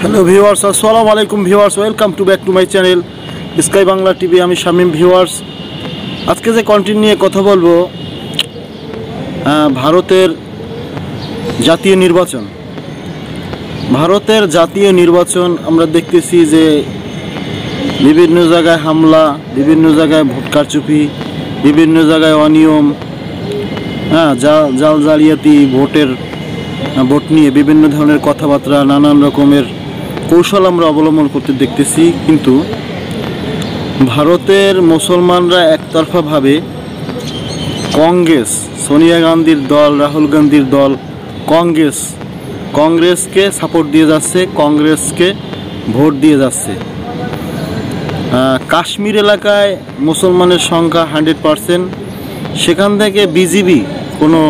Hello viewers, আসসালামু আলাইকুম viewers, welcome to back to my channel sky Bangla TV. আমি Shamim. Viewers, আজকে যে কন্টেন্ট নিয়ে কথা বলবো, ভারতের জাতীয় নির্বাচন। ভারতের জাতীয় নির্বাচন আমরা দেখতেছি যে বিভিন্ন জায়গায় হামলা, বিভিন্ন জায়গায় ভোট কারচুপি, বিভিন্ন জায়গায় অনিয়ম, জাল জালিয়াতি, ভোট নিয়ে বিভিন্ন ধরনের কথাবার্তা, নানান রকমের কৌশল আমরা অবলম্বন করতে দেখতেছি। কিন্তু ভারতের মুসলমানরা একতরফাভাবে কংগ্রেস, সোনিয়া গান্ধীর দল, রাহুল গান্ধীর দল, কংগ্রেসকে সাপোর্ট দিয়ে যাচ্ছে, কংগ্রেসকে ভোট দিয়ে যাচ্ছে। কাশ্মীর এলাকায় মুসলমানের সংখ্যা 100%, সেখান থেকে বিজেপি কোনো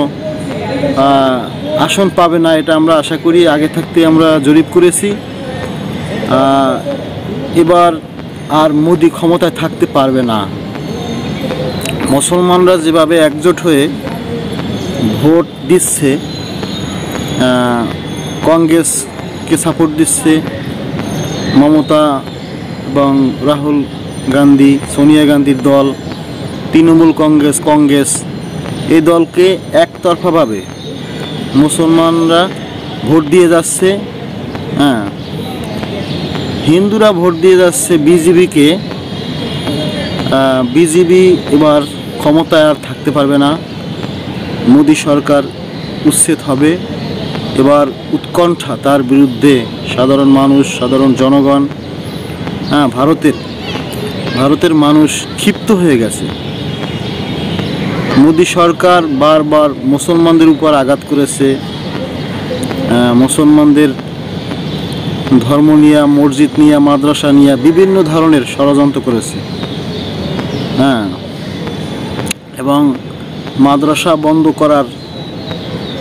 আসন পাবে না, এটা আমরা আশা করি। আগে থাকতে আমরা জরিপ করেছি। এবার আর মোদি ক্ষমতায় থাকতে পারবে না। মুসলমানরা যেভাবে একজোট হয়ে ভোট দিচ্ছে, কংগ্রেসকে সাপোর্ট দিচ্ছে, মমতা এবং রাহুল গান্ধী, সোনিয়া গান্ধীর দল, তৃণমূল কংগ্রেস এই দলকে একতরফাভাবে মুসলমানরা ভোট দিয়ে যাচ্ছে। হিন্দুরা ভোট দিয়ে যাচ্ছে বিজেপিকে। বিজেপি এবার ক্ষমতায় আর থাকতে পারবে না, মোদি সরকার উচ্ছেদ হবে। এবার উৎকণ্ঠা তার বিরুদ্ধে, সাধারণ মানুষ, সাধারণ জনগণ, ভারতের মানুষ ক্ষিপ্ত হয়ে গেছে। মোদি সরকার বারবার মুসলমানদের উপর আঘাত করেছে, মুসলমানদের ধর্ম নিয়ে, মসজিদ নিয়ে, মাদ্রাসা নিয়ে বিভিন্ন ধরনের ষড়যন্ত্র করেছে। এবং মাদ্রাসা বন্ধ করার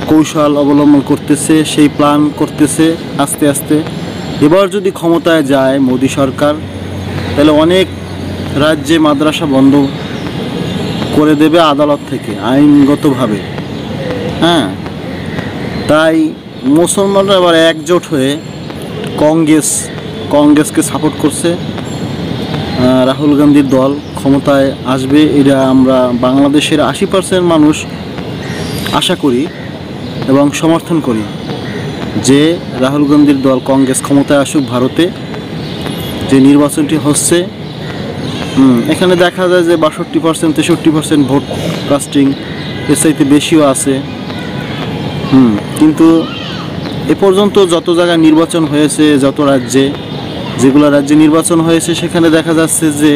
কৌশল অবলম্বন করতেছে, সেই প্ল্যান করতেছে আস্তে আস্তে। এবার যদি ক্ষমতায় যায় মোদি সরকার, তাহলে অনেক রাজ্যে মাদ্রাসা বন্ধ করে দেবে আদালত থেকে, আইনগতভাবে। তাই মুসলমানরা এবার একজোট হয়ে কংগ্রেসকে সাপোর্ট করছে। রাহুল গান্ধীর দল ক্ষমতায় আসবে, এটা আমরা বাংলাদেশের 80% মানুষ আশা করি এবং সমর্থন করি যে রাহুল গান্ধীর দল, কংগ্রেস ক্ষমতায় আসুক। ভারতে যে নির্বাচনটি হচ্ছে, এখানে দেখা যায় যে 62%, 63% ভোট কাস্টিং, এর চাইতে বেশিও আছে। কিন্তু এ পর্যন্ত যত জায়গায় নির্বাচন হয়েছে, যত রাজ্যে, যেগুলো রাজ্যে নির্বাচন হয়েছে, সেখানে দেখা যাচ্ছে যে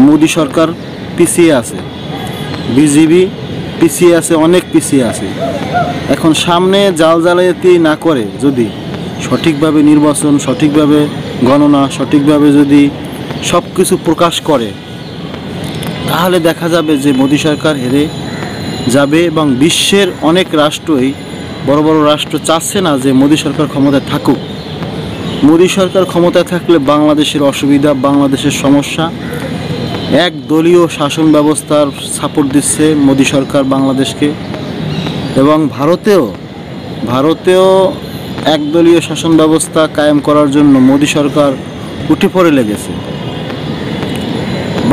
মোদি সরকার পিছিয়ে আছে, বিজেপি পিছিয়ে আছে, অনেক পিছিয়ে আছে। এখন সামনে জাল জালিয়াতি না করে যদি সঠিকভাবে নির্বাচন, সঠিকভাবে গণনা, সঠিকভাবে যদি সব কিছু প্রকাশ করে, তাহলে দেখা যাবে যে মোদি সরকার হেরে যাবে। এবং বিশ্বের অনেক রাষ্ট্রই, বড় বড় রাষ্ট্র চাচ্ছে না যে মোদি সরকার ক্ষমতায় থাকুক। মোদি সরকার ক্ষমতায় থাকলে বাংলাদেশের অসুবিধা, বাংলাদেশের সমস্যা। এক দলীয় শাসন ব্যবস্থার সাপোর্ট দিচ্ছে মোদি সরকার বাংলাদেশকে। এবং ভারতেও একদলীয় শাসন ব্যবস্থা কায়েম করার জন্য মোদি সরকার উঠে পড়ে লেগেছে।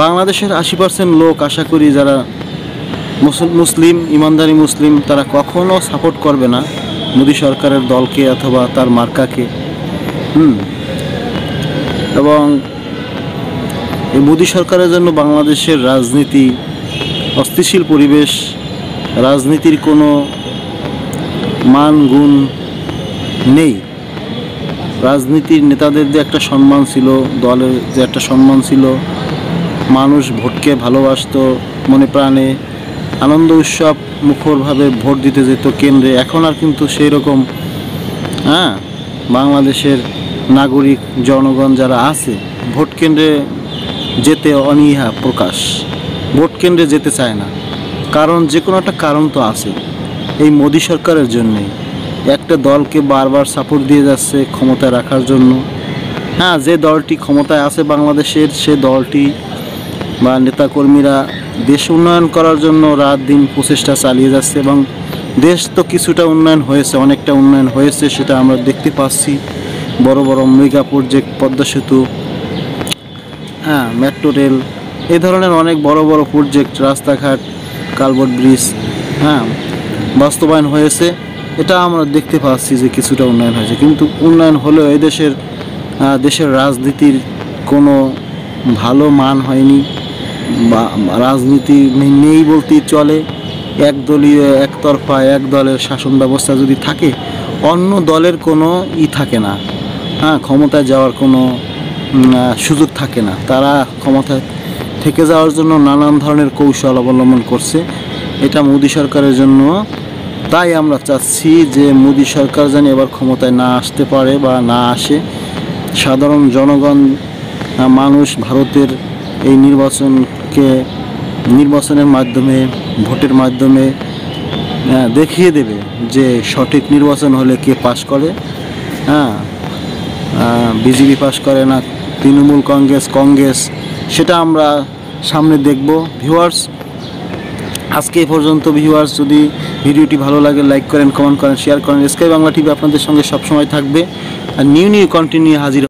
বাংলাদেশের 80% লোক, আশা করি যারা মুসলিম, ইমানদারি মুসলিম, তারা কখনো সাপোর্ট করবে না মোদি সরকারের দলকে অথবা তার মার্কাকে। এবং এই মোদি সরকারের জন্য বাংলাদেশের রাজনীতি অস্থিতিশীল পরিবেশ, রাজনীতির কোনো মান গুণ নেই। রাজনীতির নেতাদের যে একটা সম্মান ছিল, দলের যে একটা সম্মান ছিল, মানুষ ভোটকে ভালোবাসতো, মনে প্রাণে আনন্দ উৎসব মুখরভাবে ভোট দিতে যেত কেন্দ্রে। এখন আর কিন্তু সেই রকম বাংলাদেশের নাগরিক জনগণ যারা আছে, ভোট কেন্দ্রে যেতে অনীহা প্রকাশ, ভোট কেন্দ্রে যেতে চায় না। কারণ যে কোনো একটা কারণ তো আছে, এই মোদি সরকারের জন্যেই। একটা দলকে বারবার সাপোর্ট দিয়ে যাচ্ছে ক্ষমতায় রাখার জন্য। যে দলটি ক্ষমতায় আছে বাংলাদেশের, সে দলটি বা নেতাকর্মীরা দেশ উন্নয়ন করার জন্য রাত দিন প্রচেষ্টা চালিয়ে যাচ্ছে। এবং দেশ তো কিছুটা উন্নয়ন হয়েছে, অনেকটা উন্নয়ন হয়েছে, সেটা আমরা দেখতে পাচ্ছি। বড় বড় মেগা প্রজেক্ট, পদ্মা সেতু, হ্যাঁ, মেট্রো রেল, এই ধরনের অনেক বড় বড় প্রজেক্ট, রাস্তাঘাট, কালভার্ট ব্রিজ, হ্যাঁ, বাস্তবায়ন হয়েছে। এটা আমরা দেখতে পাচ্ছি যে কিছুটা উন্নয়ন হয়েছে, কিন্তু উন্নয়ন হলেও এই দেশের রাজনীতির কোনো ভালো মান হয়নি, বা রাজনীতি নেই বলতেই চলে। একদলীয়, একতরফা, এক দলের শাসন ব্যবস্থা যদি থাকে, অন্য দলের কোনো থাকে না, হ্যাঁ, ক্ষমতায় যাওয়ার কোনো সুযোগ থাকে না। তারা ক্ষমতায় থেকে যাওয়ার জন্য নানান ধরনের কৌশল অবলম্বন করছে। এটা মোদি সরকারের জন্য, তাই আমরা চাচ্ছি যে মোদি সরকার যেন এবার ক্ষমতায় না আসতে পারে বা না আসে। সাধারণ জনগণ, মানুষ ভারতের এই নির্বাচনের মাধ্যমে, ভোটের মাধ্যমে দেখিয়ে দেবে যে সঠিক নির্বাচন হলে কে পাশ করে, হ্যাঁ, বিজেপি পাশ করে না তৃণমূল কংগ্রেস, সেটা আমরা সামনে দেখব। ভিউয়ার্স, আজকে এই পর্যন্ত। ভিউয়ার্স, যদি ভিডিওটি ভালো লাগে লাইক করেন, কমেন্ট করেন, শেয়ার করেন। স্কাই বাংলা টিভি আপনাদের সঙ্গে সবসময় থাকবে, আর নিউ কন্টেন্ট নিয়ে হাজির।